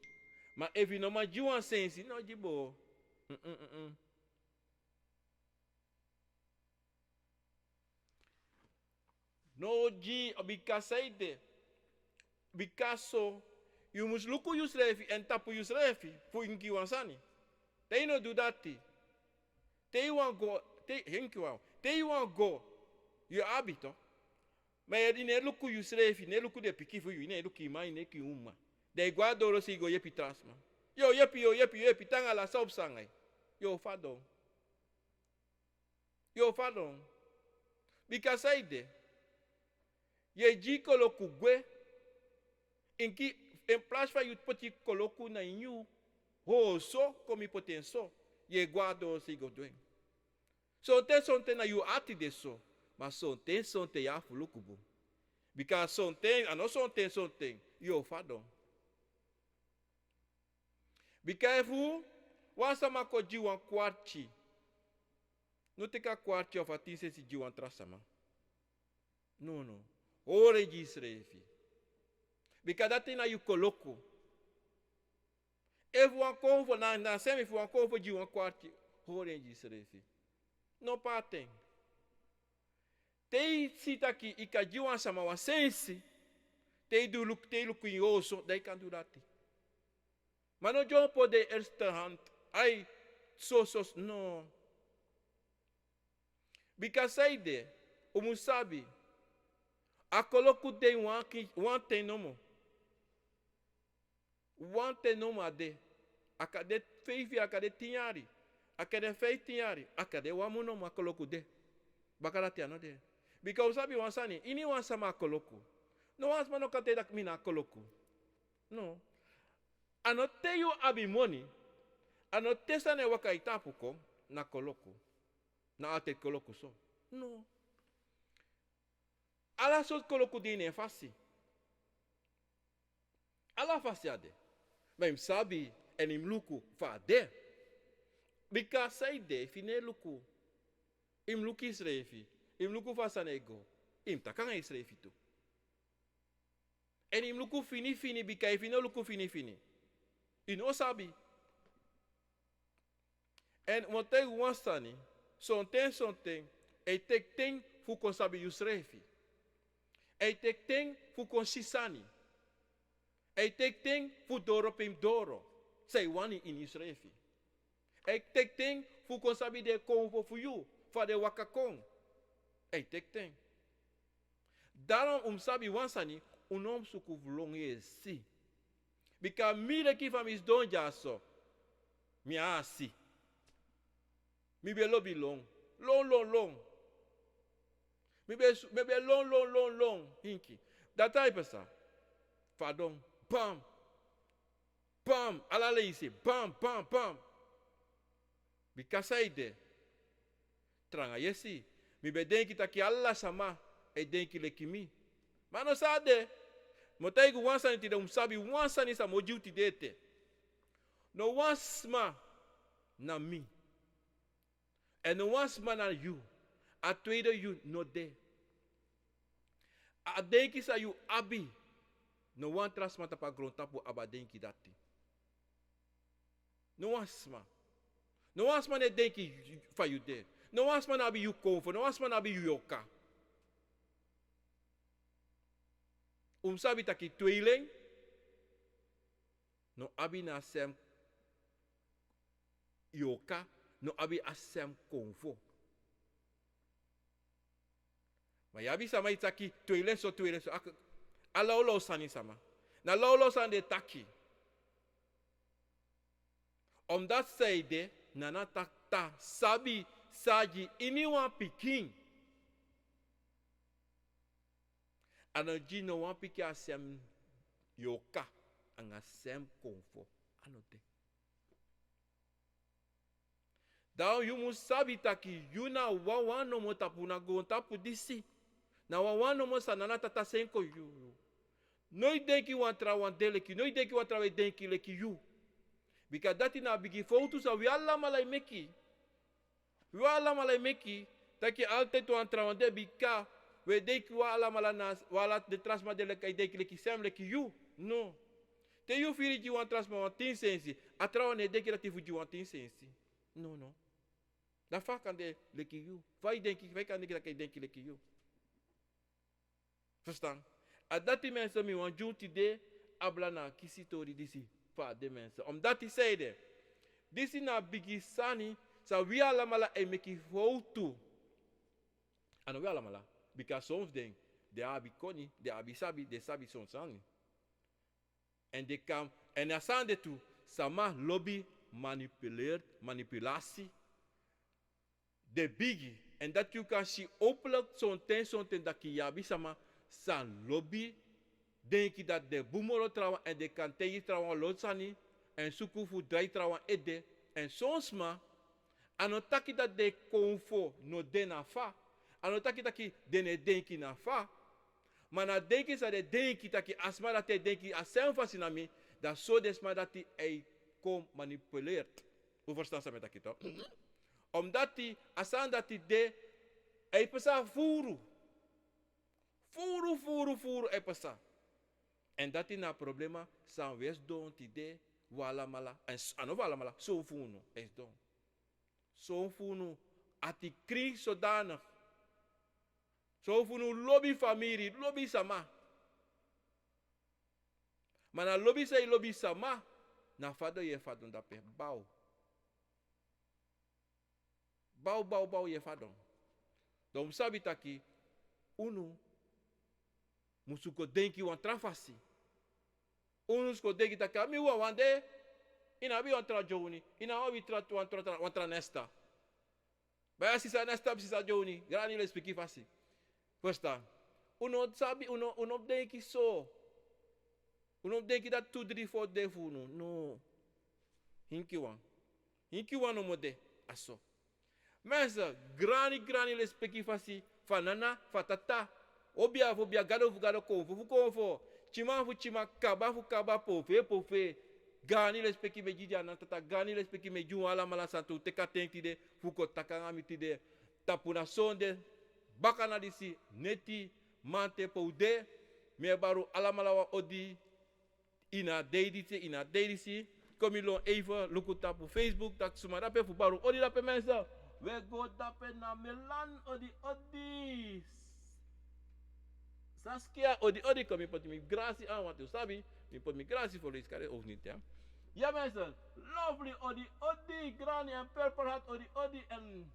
Ma evi no ma njiwa sensi. No jibo. No ji abikasaide. Bikaso you must look you refi and tapu you refi for inki wansani. They no do that. They want go. They hinki wow. They want go. You habito. Mas ne luku you refi ne luku de piki for you ne luku mai ne ki uma. They guardo lo si go yepi trasma. Yo yepi tanga la sob sangai. Yo fadong. Yo fadong. Bikasaide. Ye ji koloku gwe. Inki em place fa you poti koloku na inyu. Ho so komi potenso. Ye guardo si go doing. So te sonte na you ati de so. Mas sonte ya fulukubu. Because sonte ano sonte yo fadong. Be careful. Wansa mako jiwan kwarchi. No teka kwarchi of atise si jiwan trasama. No. Ore jisrefi. Because that thing you koloko. If one come for na semi if one come for jiwan kwarchi. Ore jisrefi. No paten. Te sita ki ika jiwan sama wa sensi. Te look in also. They can do that. Mano John po de eerste hand. Ay, so, no. Because I de, umusabi, akoloku de wan tenomo. Wan tenomo ade. Akade feifi, akade tinyari. Akade fei tinyari. Akade wamunomo akoloku de. Bakarati ano de. Because sabi wansani, ini wansama akoloku. No wansama no kate dak mina akoloku. No. Anote yo abi money. Anote sa ne waka itapu ko na koloko. Na ate koloko so. No. Ala so koloko di ne fasi. Ala fasi ade. Mas sabe enim luku fa de. Bika sai de fine luku. Im luki srefi. Im luku fasa nego. Im takanga srefi tu. Enim luku fini bika fine luku fini. Ino sabi. En montei wansani, sonten, e tekten fu kon sabi yusrefi. E tekten fu kon sisani. E tekten fu doro pim doro. Sei wani in yusrefi. E tekten fu kon sabi de kon fu you, fa de wakakon. E tekten. Daarom sabi wansani, unom suku vlonge si. Because mire ki fam is don jaso. Mi asi. Mi be lo long. Long. Mi be long. Hinki. That type of sa. Fadong. Bam. Alale isi. Bam. Because I de. Tranga yesi. Mi be denki taki alla sama. E denki lekimi. Mano sa de. Motaigu wansani tida umsabi wansani sa mojuti dete. No wansma na mi. En no wansma na you. A tweede you no de. A denki sa you abi. No wan trasmata pa grontapu aba denki dati. No wansma. No wansma ne denki fa you de. No wansma na abi you konfo. No wansma na abi you yoka. Sabi taki tweeling. No abi na sem yoka. No abi asem konfo. Maar yabi sama itaki tweeling so. Ala sani sama. Na lolo san de taki. Omdat zij de nana takta sabi saji iniwa piking. Ano no wan piki asem yoka ang asem konfo. Ano de? Daw you must sabi taki yuna wawano mo tapu na go tapu disi. Na wawano mo sa nana tata senko you. Noi denki wan tra wan deleki. Noi denki wan tra we denki leki you. Because dati na bigi foto sa we alla malay meki. We alla malay meki. Taki altijd wan tra wan de bika. We denki wa alla malana wala de trasma de leki denki leki sem leki you. No. Te you firi ji wan trasma wan tin sensi. Atra wan denki lati fu ji wan tin sensi. No. Da fa kan de leki you. Vai kan de leki leki you. Verstaan? En dat die mensen me want doen today, abla na kisitori disi pa de mensen. Omdat die zeiden, disi na bigi sani, sa we allemaal en meki foto. En we allemaal, because soms denk, de abi koni, de abi sabi, de sabi soms sani. En de kam, en na sande toe, sama lobby manipulatie, de bigi. En dat je kan zien openlijk zo'n ten dat je jabi sama, san lobby, denk je dat de boemoro trouwen en de kan tegen trouwen lotsani, en sukufu draai trouwen ede, en soms ma, anotaki dat de konfo no de na fa, anotaki dat je de ne denki na fa, maar na denki sa de denki dat je asma dat de denki asem fasinami, dat zo desma dat hij kom manipuleert. Hoe verstaan ze met dat toch? Omdat hij, asan dat hij pesa furu. Furu, hij pesa. En dat is na problema, san wes don tide, wala mala, en ano wala mala, so funu, is don. So funu, ati kring zodanig. So funu lobby familie, lobby sama. Maar na lobby say lobby sama, na fado ye fadon dape, bau. Bau ye fadon. Donc sabi taki, unu, musuko denki wan trafasi. Unu sko denki taki, mi wa wande, ina bi wan tra joni, ina wa bi wan tra nesta. Baya sisa nesta, sisa joni, grani le spiki fasi. Verstaan? Uno sabi, uno denki so. Uno denki dat 2, 3, 4 defu, no. Hinki wan no mode, aso. Mensen, grani le speki fasi, fanana, fatata. Obia gado konfo. Chima kaba pofe. Gani le speki me jidi anatata, gani le speki me ju ala mala santu, teka tenki de, fuko takanga mitide, tapuna sonde, bakana disi, neti, mante poude, me baru ala mala wa odi, ina deidisi, kom je even, look op Facebook, tak suma dape, fu baru odi dape mensen. We go dape na Milan odi. Saskia odi kom je pot migratie aan, want je sabi, je pot migratie voor deze kare ook niet, ja. Ja mensen, lovely odi, granny en purple hat odi en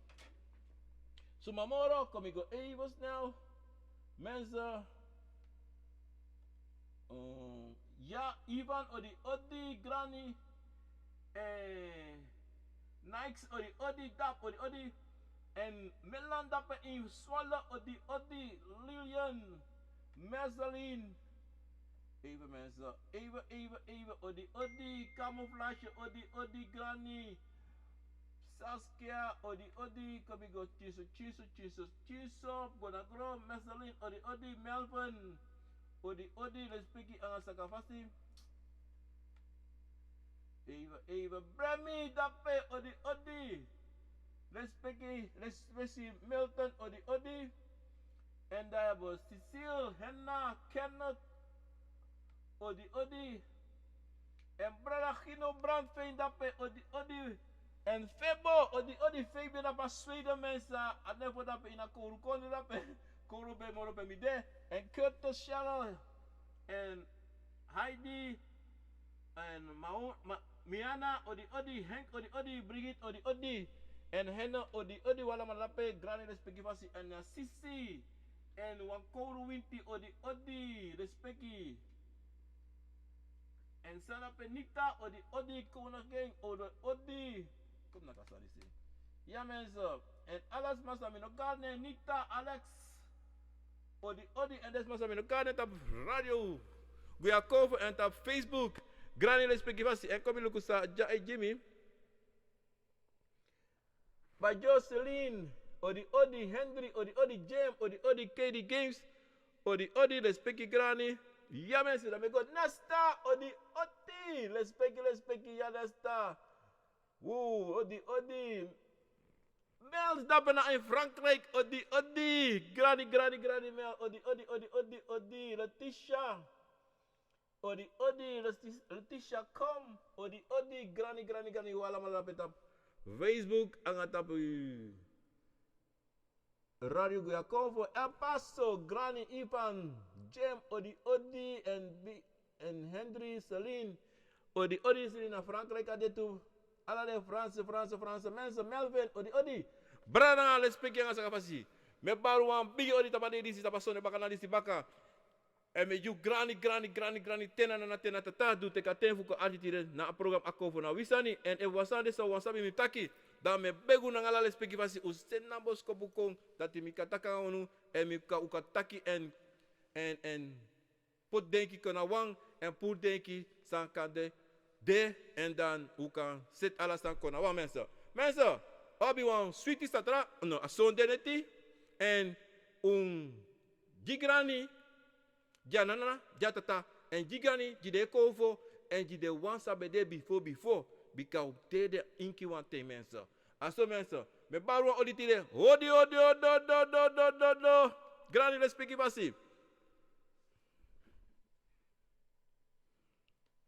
sumamoro, kom ik go even snel. Mensen, ja, Ivan odi, granny, Nikes odi, dap odi. En Milan dape in Swallow odi, Lilian, Marceline. Even mensen, even, odi, camouflage, odi, granny. Saskia, odi, kom ik go, chiso, Bonagro, Marceline, odi, Melvin, odi, let's speak it, Sakafasi. Even, Bremi, dape, odi. Let's see Milton, odi. En daar hebben we Cecile, Henna, Kenneth, odi. En brother Gino Brandveen, dape, odi. En Febo, odi. Febo, dape, Zweden mensen. Adepo, dape, in a Korukoni, dape. Korube, morope, mide. En Curtis, Cheryl. En Heidi. En Miana, odi. Henk, odi. Brigitte, odi. En Henna, odi. Wala malape, Granny, respecti fasi. En Sisi. En Wankoru Winti, odi. Respecti. En Sarah Penita, odi. Kona Gang, odi. Kom na kasari si. Ja mensen. En alles masa mino garne, Nita, Alex. Odi. En des masa mino garne tap radio. Guya cover en tap Facebook. Granny respecti fasi. En kom je luku sa Jimmy. By Jocelyn, odi, Henry, odi, James, odi, KD Games, odi, respecti Granny. Ja mensen, dan ben ik Nesta, odi, respecti, ja Nesta. Woe, odi. Mels dapen in Frankrijk, odi, Granny, Mel, odi, Letitia. Odi, Letitia, kom, odi, Granny, wala malapit op Facebook, angat op Radio Guyacovo, El Paso, Granny Ipan, Jem, Odi, en Henry, Celine, Odi, Celine, naar Frankrijk, dit toe. Allerlei Franse mensen, Melvin, Odi. Brada, let's speak yang asa kapasi. Me baru wan bigi Odi tapade disi tapasone baka na disi baka. En me you granny, tena na tena tata, du te katen fuko aditire na program akovo na wisani. En e wasande sa wasabi mi taki. Dan me begu na ngala speki fasi usten na bosko bukong dati mi kataka onu en mi ka ukataki en put denki kona wang en put denki sanka de en dan uka sit ala san kona wang mensen obi wan sweetie satra no asonde neti en gigrani janana jatata en gigrani jide kovo en jide wan sabede before bika uptede inki wan te mensen. Aso mensen, me baru wan oditile, odi, do. Grani le speki basi.